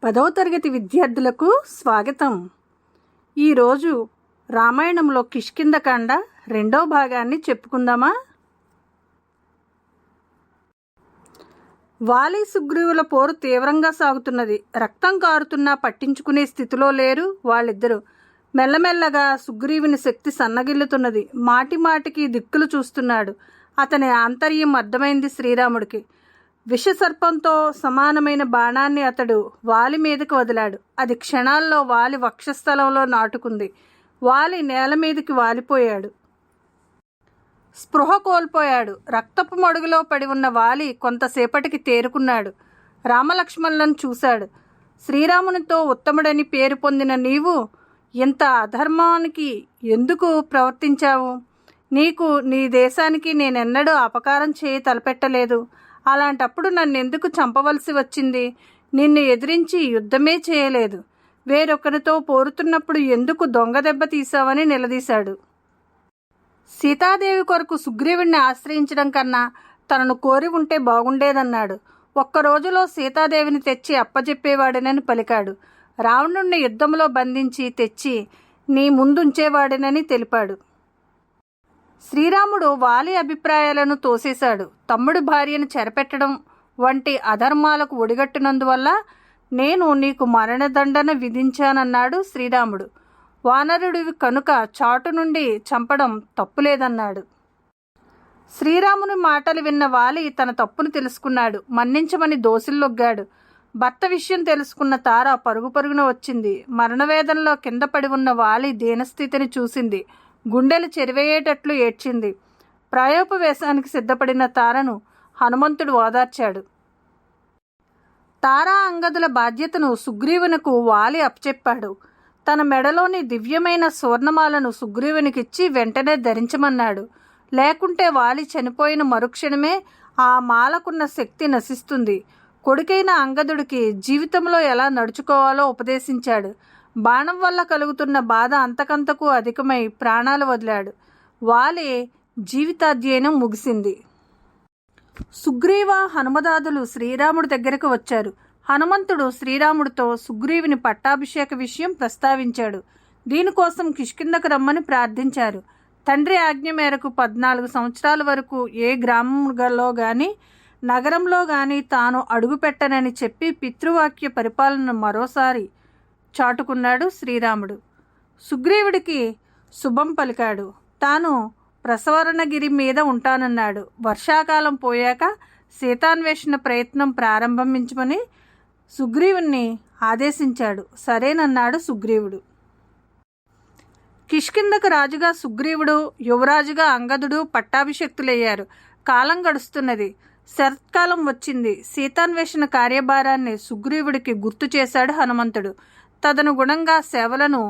10వ తరగతి విద్యార్థులకు స్వాగతం. ఈరోజు రామాయణంలో కిష్కింధకాండ 2వ భాగాన్ని చెప్పుకుందామా? వాలి సుగ్రీవుల పోరు తీవ్రంగా సాగుతున్నది. రక్తం కారుతున్నా పట్టించుకునే స్థితిలో లేరు వాళ్ళిద్దరూ. మెల్లమెల్లగా సుగ్రీవుని శక్తి సన్నగిల్లుతున్నది. మాటి మాటికి దిక్కులు చూస్తున్నాడు. అతని ఆంతర్యం అర్థమైంది శ్రీరాముడికి. విషసర్పంతో సమానమైన బాణాన్ని అతడు వాలి మీదకి వదిలాడు. అది క్షణాల్లో వాలి వక్షస్థలంలో నాటుకుంది. వాలి నేల మీదకి వాలిపోయాడు. స్పృహ కోల్పోయాడు. రక్తపు మడుగులో పడి ఉన్న వాలి కొంతసేపటికి తేరుకున్నాడు. రామలక్ష్మణులను చూశాడు. శ్రీరామునితో ఉత్తముడని పేరు పొందిన నీవు ఇంత అధర్మానికి ఎందుకు ప్రవర్తించావు? నీకు నీ దేశానికి నేనెన్నడూ అపకారం చేయి తలపెట్టలేదు. అలాంటప్పుడు నన్నెందుకు చంపవలసి వచ్చింది? నిన్ను ఎదిరించి యుద్ధమే చేయలేదు. వేరొకరితో పోరుతున్నప్పుడు ఎందుకు దొంగ దెబ్బ తీశావని నిలదీశాడు. సీతాదేవి కొరకు సుగ్రీవుణ్ణి ఆశ్రయించడం కన్నా తనను కోరి ఉంటే బాగుండేదన్నాడు. ఒక్కరోజులో సీతాదేవిని తెచ్చి అప్పజెప్పేవాడినని పలికాడు. రావణుణ్ణి యుద్ధంలో బంధించి తెచ్చి నీ ముందుంచేవాడినని తెలిపాడు. శ్రీరాముడు వాలి అభిప్రాయాలను తోసేశాడు. తమ్ముడి భార్యను చెరపెట్టడం వంటి అధర్మాలకు ఒడిగట్టినందువల్ల నేను నీకు మరణదండన విధించానన్నాడు శ్రీరాముడు. వానరుడివి కనుక చాటు నుండి చంపడం తప్పులేదన్నాడు. శ్రీరాముని మాటలు విన్న వాలి తన తప్పును తెలుసుకున్నాడు. మన్నించమని దోసిల్లొగ్గాడు. భర్త విషయం తెలుసుకున్న తార పరుగు పరుగున వచ్చింది. మరణవేదనలో కింద పడి ఉన్న వాలి దీనస్థితిని చూసింది. గుండెలు చెరివేయేటట్లు ఏడ్చింది. ప్రాయోపవేశానికి సిద్ధపడిన తారను హనుమంతుడు ఓదార్చాడు. తారా అంగదుల బాధ్యతను సుగ్రీవునకు వాలి అప్పచెప్పాడు. తన మెడలోని దివ్యమైన సువర్ణమాలను సుగ్రీవునికిచ్చి వెంటనే ధరించమన్నాడు. లేకుంటే వాలి చనిపోయిన మరుక్షణమే ఆ మాలకున్న శక్తి నశిస్తుంది. కొడుకైన అంగదుడికి జీవితంలో ఎలా నడుచుకోవాలో ఉపదేశించాడు. బాణం వల్ల కలుగుతున్న బాధ అంతకంతకు అధికమై ప్రాణాలు వదిలాడు. వాలి జీవితాధ్యయనం ముగిసింది. సుగ్రీవ హనుమదాదులు శ్రీరాముడి దగ్గరకు వచ్చారు. హనుమంతుడు శ్రీరాముడితో సుగ్రీవుని పట్టాభిషేక విషయం ప్రస్తావించాడు. దీనికోసం కిష్కింధకు రమ్మని ప్రార్థించారు. తండ్రి ఆజ్ఞ మేరకు 14 సంవత్సరాల వరకు ఏ గ్రామంలో గాని నగరంలో గాని తాను అడుగుపెట్టనని చెప్పి పితృవాక్య పరిపాలన మరోసారి చాటుకున్నాడు శ్రీరాముడు. సుగ్రీవుడికి శుభం పలికాడు. తాను ప్రసవరణగిరి మీద ఉంటానన్నాడు. వర్షాకాలం పోయాక సీతాన్వేషణ ప్రయత్నం ప్రారంభించమని సుగ్రీవుణ్ణి ఆదేశించాడు. సరేనన్నాడు సుగ్రీవుడు. కిష్కింధకు రాజుగా సుగ్రీవుడు, యువరాజుగా అంగదుడు పట్టాభిషక్తులయ్యారు. కాలం గడుస్తున్నది. శరత్కాలం వచ్చింది. సీతాన్వేషణ కార్యభారాన్ని సుగ్రీవుడికి గుర్తు చేశాడు హనుమంతుడు. తదనుగుణంగా సేవలను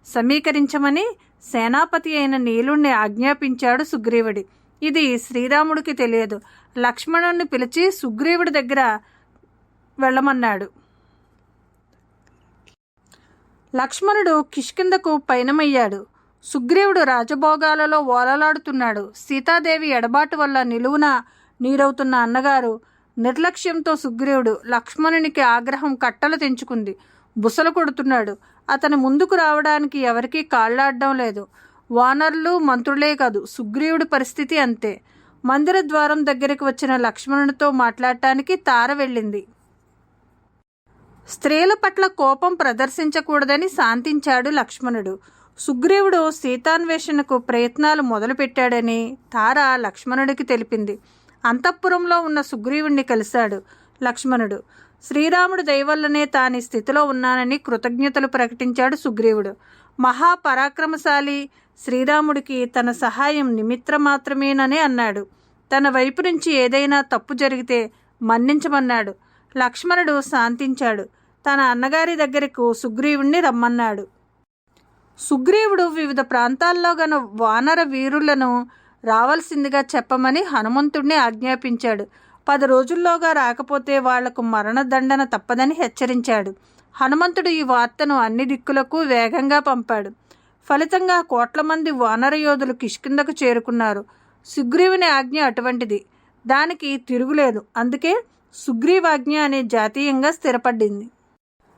సమీకరించమని సేనాపతి అయిన నీలుణ్ణి ఆజ్ఞాపించాడు సుగ్రీవుడి. ఇది శ్రీరాముడికి తెలియదు. లక్ష్మణుణ్ణి పిలిచి సుగ్రీవుడి దగ్గర వెళ్ళమన్నాడు. లక్ష్మణుడు కిష్కింధకు పయనమయ్యాడు. సుగ్రీవుడు రాజభోగాలలో ఓలలాడుతున్నాడు. సీతాదేవి ఎడబాటు వల్ల నిలువున నీరవుతున్న అన్నగారు నిర్లక్ష్యంతో సుగ్రీవుడు లక్ష్మణునికి ఆగ్రహం కట్టలు తెంచుకుంది. బుసలు కొడుతున్నాడు. అతని ముందుకు రావడానికి ఎవరికీ కాళ్లాడడం లేదు. వానరులు మంత్రులే కాదు, సుగ్రీవుడి పరిస్థితి అంతే. మందిర ద్వారం దగ్గరికి వచ్చిన లక్ష్మణునితో మాట్లాడటానికి తార వెళ్ళింది. స్త్రీల పట్ల కోపం ప్రదర్శించకూడదని శాంతించాడు లక్ష్మణుడు. సుగ్రీవుడు సీతాన్వేషణకు ప్రయత్నాలు మొదలుపెట్టాడని తార లక్ష్మణుడికి తెలిపింది. అంతఃపురంలో ఉన్న సుగ్రీవుణ్ణి కలిశాడు లక్ష్మణుడు. శ్రీరాముడి దయవల్లనే తాని స్థితిలో ఉన్నానని కృతజ్ఞతలు ప్రకటించాడు సుగ్రీవుడు. మహాపరాక్రమశాలి శ్రీరాముడికి తన సహాయం నిమిత్రమాత్రమేనని అన్నాడు. తన వైపు నుంచి ఏదైనా తప్పు జరిగితే మన్నించమన్నాడు. లక్ష్మణుడు శాంతించాడు. తన అన్నగారి దగ్గరకు సుగ్రీవుణ్ణి రమ్మన్నాడు. సుగ్రీవుడు వివిధ ప్రాంతాల్లో గల వానర వీరులను రావాల్సిందిగా చెప్పమని హనుమంతుడిని ఆజ్ఞాపించాడు. 10 రోజుల్లోగా రాకపోతే వాళ్లకు మరణదండన తప్పదని హెచ్చరించాడు. హనుమంతుడు ఈ వార్తను అన్ని దిక్కులకు వేగంగా పంపాడు. ఫలితంగా కోట్ల మంది వానర యోధులు కిష్కింధకు చేరుకున్నారు. సుగ్రీవుని ఆజ్ఞ అటువంటిది. దానికి తిరుగులేదు. అందుకే సుగ్రీవాజ్ఞ అనే జాతీయంగా స్థిరపడింది.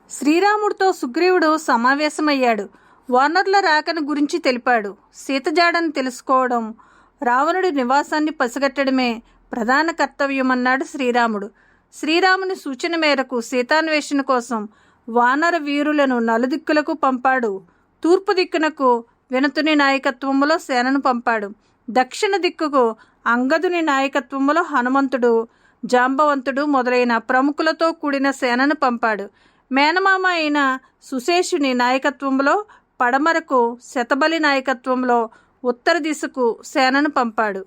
శ్రీరాముడితో సుగ్రీవుడు సమావేశమయ్యాడు. వానరుల రాకను గురించి తెలిపాడు. సీతజాడను తెలుసుకోవడం, రావణుడి నివాసాన్ని పసిగట్టడమే ప్రధాన కర్తవ్యమన్నాడు శ్రీరాముడు. శ్రీరాముని సూచన మేరకు సీతాన్వేషణ కోసం వానర వీరులను నలుదిక్కులకు పంపాడు. తూర్పు దిక్కునకు వినతుని నాయకత్వంలో సేనను పంపాడు. దక్షిణ దిక్కుకు అంగదుని నాయకత్వంలో హనుమంతుడు, జాంబవంతుడు మొదలైన ప్రముఖులతో కూడిన సేనను పంపాడు. మేనమామ అయిన సుశేషుని నాయకత్వంలో పడమరకు, శతబలి నాయకత్వంలో ఉత్తర దిశకు సేనను పంపాడు.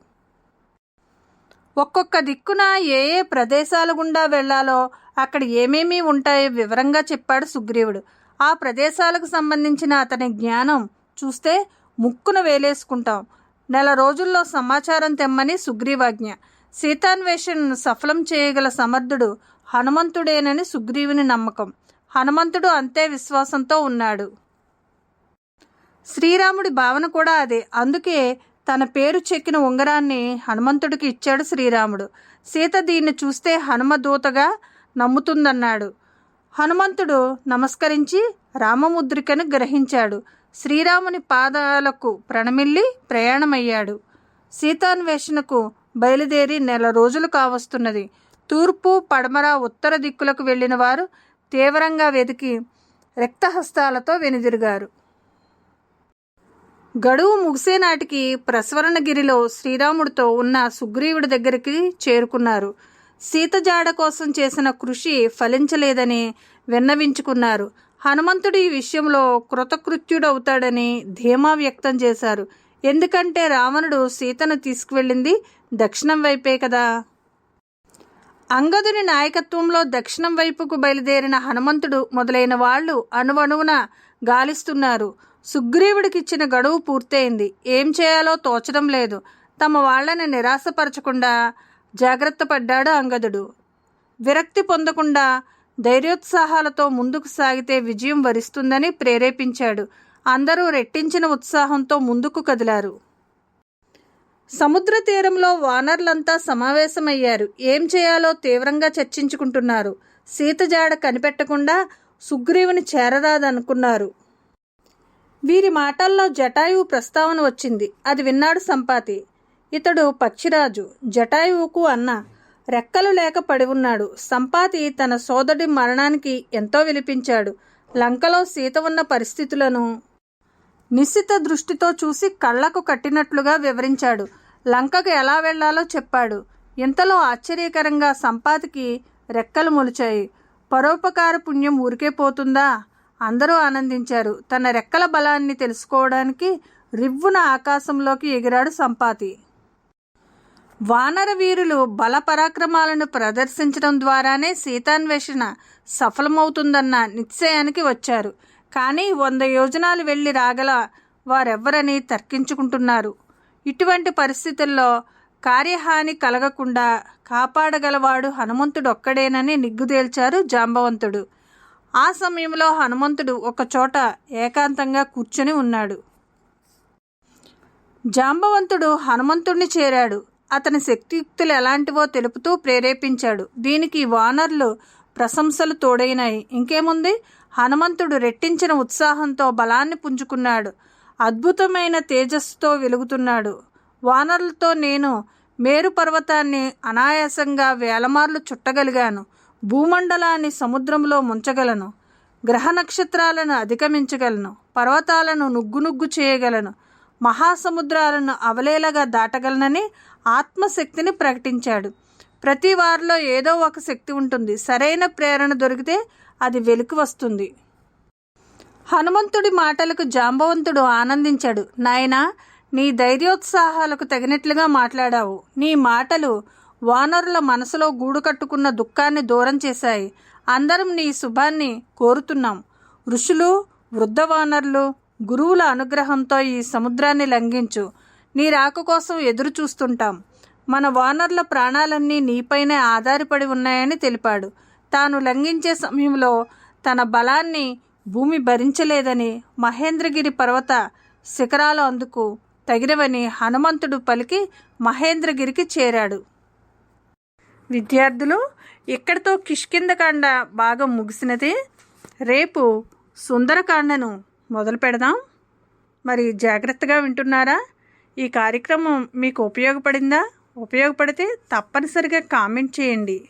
ఒక్కొక్క దిక్కున ఏ ఏ ప్రదేశాల గుండా వెళ్లాలో, అక్కడ ఏమేమి ఉంటాయో వివరంగా చెప్పాడు సుగ్రీవుడు. ఆ ప్రదేశాలకు సంబంధించిన అతని జ్ఞానం చూస్తే ముక్కున వేలేసుకుంటాం. నెల రోజుల్లో సమాచారం తెమ్మని సుగ్రీవాజ్ఞ. సీతాన్వేషణను సఫలం చేయగల సమర్థుడు హనుమంతుడేనని సుగ్రీవుని నమ్మకం. హనుమంతుడు అంతే విశ్వాసంతో ఉన్నాడు. శ్రీరాముడి భావన కూడా అదే. అందుకే తన పేరు చెక్కిన ఉంగరాన్ని హనుమంతుడికి ఇచ్చాడు శ్రీరాముడు. సీత దీన్ని చూస్తే హనుమదూతగా నమ్ముతుందన్నాడు. హనుమంతుడు నమస్కరించి రామముద్రికను గ్రహించాడు. శ్రీరాముని పాదాలకు ప్రణమిల్లి ప్రయాణమయ్యాడు. సీతాన్వేషణకు బయలుదేరి నెల రోజులు కావస్తున్నది. తూర్పు, పడమర, ఉత్తర దిక్కులకు వెళ్ళిన వారు తీవ్రంగా వెతికి రక్తహస్తాలతో వెనుదిరిగారు. గడువు ముగిసే నాటికి ప్రస్వరణగిరిలో శ్రీరాముడితో ఉన్న సుగ్రీవుడి దగ్గరికి చేరుకున్నారు. సీత జాడ కోసం చేసిన కృషి ఫలించలేదని విన్నవించుకున్నారు. హనుమంతుడు ఈ విషయంలో కృతకృత్యుడవుతాడని ధీమా వ్యక్తం చేశారు. ఎందుకంటే రావణుడు సీతను తీసుకువెళ్ళింది దక్షిణం వైపే కదా. అంగదుని నాయకత్వంలో దక్షిణం వైపుకు బయలుదేరిన హనుమంతుడు మొదలైన వాళ్ళు అణువణువున గాలిస్తున్నారు. సుగ్రీవుడికిచ్చిన గడువు పూర్తయింది. ఏం చేయాలో తోచడం లేదు. తమ వాళ్లని నిరాశపరచకుండా జాగ్రత్త పడ్డాడు అంగదుడు. విరక్తి పొందకుండా ధైర్యోత్సాహాలతో ముందుకు సాగితే విజయం వరిస్తుందని ప్రేరేపించాడు. అందరూ రెట్టించిన ఉత్సాహంతో ముందుకు కదిలారు. సముద్ర తీరంలో వానరులంతా సమావేశమయ్యారు. ఏం చేయాలో తీవ్రంగా చర్చించుకుంటున్నారు. సీత జాడ కనిపెట్టకుండా సుగ్రీవుని చేరరాదనుకున్నారు. వీరి మాటల్లో జటాయువు ప్రస్తావన వచ్చింది. అది విన్నాడు సంపాతి. ఇతడు పక్షిరాజు, జటాయువుకు అన్న. రెక్కలు లేక పడి ఉన్నాడు. సంపాతి తన సోదరుడి మరణానికి ఎంతో విలిపించాడు. లంకలో సీత ఉన్న పరిస్థితులను నిశ్చిత దృష్టితో చూసి కళ్లకు కట్టినట్లుగా వివరించాడు. లంకకు ఎలా వెళ్లాలో చెప్పాడు. ఇంతలో ఆశ్చర్యకరంగా సంపాతికి రెక్కలు మొలిచాయి. పరోపకార పుణ్యం ఊరికే పోతుందా? అందరూ ఆనందించారు. తన రెక్కల బలాన్ని తెలుసుకోవడానికి రివ్వున ఆకాశంలోకి ఎగిరాడు సంపాతి. వానర వీరులు బల పరాక్రమాలను ప్రదర్శించడం ద్వారానే సీతాన్వేషణ సఫలమవుతుందన్న నిశ్చయానికి వచ్చారు. కానీ 100 యోజనాలు వెళ్ళి రాగల వారెవ్వరని తర్కించుకుంటున్నారు. ఇటువంటి పరిస్థితుల్లో కార్యహాని కలగకుండా కాపాడగలవాడు హనుమంతుడొక్కడేనని నిగ్గుదేల్చారు జాంబవంతుడు. ఆ సమయంలో హనుమంతుడు ఒకచోట ఏకాంతంగా కూర్చొని ఉన్నాడు. జాంబవంతుడు హనుమంతుడిని చేరాడు. అతని శక్తియుక్తులు ఎలాంటివో తెలుపుతూ ప్రేరేపించాడు. దీనికి వానరులు ప్రశంసలు తోడైనాయి. ఇంకేముంది, హనుమంతుడు రెట్టించిన ఉత్సాహంతో బలాన్ని పుంజుకున్నాడు. అద్భుతమైన తేజస్సుతో వెలుగుతున్నాడు. వానరులతో నేను మేరు పర్వతాన్ని అనాయాసంగా వేలమార్లు చుట్టగలిగాను. భూమండలాన్ని సముద్రంలో ముంచగలను. గ్రహ నక్షత్రాలను అధిగమించగలను. పర్వతాలను నుగ్గునుగ్గు చేయగలను. మహాసముద్రాలను అవలేలగా దాటగలనని ఆత్మశక్తిని ప్రకటించాడు. ప్రతి వారిలో ఏదో ఒక శక్తి ఉంటుంది. సరైన ప్రేరణ దొరికితే అది వెలికి వస్తుంది. హనుమంతుడి మాటలకు జాంబవంతుడు ఆనందించాడు. నాయనా, నీ ధైర్యోత్సాహాలకు తగినట్లుగా మాట్లాడావు. నీ మాటలు వానరుల మనసులో గూడు కట్టుకున్న దుఃఖాన్ని దూరం చేశాయి. అందరం నీ శుభాన్ని కోరుతున్నాం. ఋషులు, వృద్ధ వానరులు, గురువుల అనుగ్రహంతో ఈ సముద్రాన్ని లంఘించు. నీ రాక కోసం ఎదురు చూస్తుంటాం. మన వానరుల ప్రాణాలన్నీ నీపైనే ఆధారపడి ఉన్నాయని తెలిపాడు. తాను లంఘించే సమయంలో తన బలాన్ని భూమి భరించలేదని, మహేంద్రగిరి పర్వత శిఖరాలు అందుకు తగినవని హనుమంతుడు పలికి మహేంద్రగిరికి చేరాడు. విద్యార్థులు, ఇక్కడితో కిష్కింధకాండ భాగం ముగిసినది. రేపు సుందరకాండను మొదలు పెడదాం. మరి జాగ్రత్తగా వింటున్నారా? ఈ కార్యక్రమం మీకు ఉపయోగపడిందా? ఉపయోగపడితే తప్పనిసరిగా కామెంట్ చేయండి.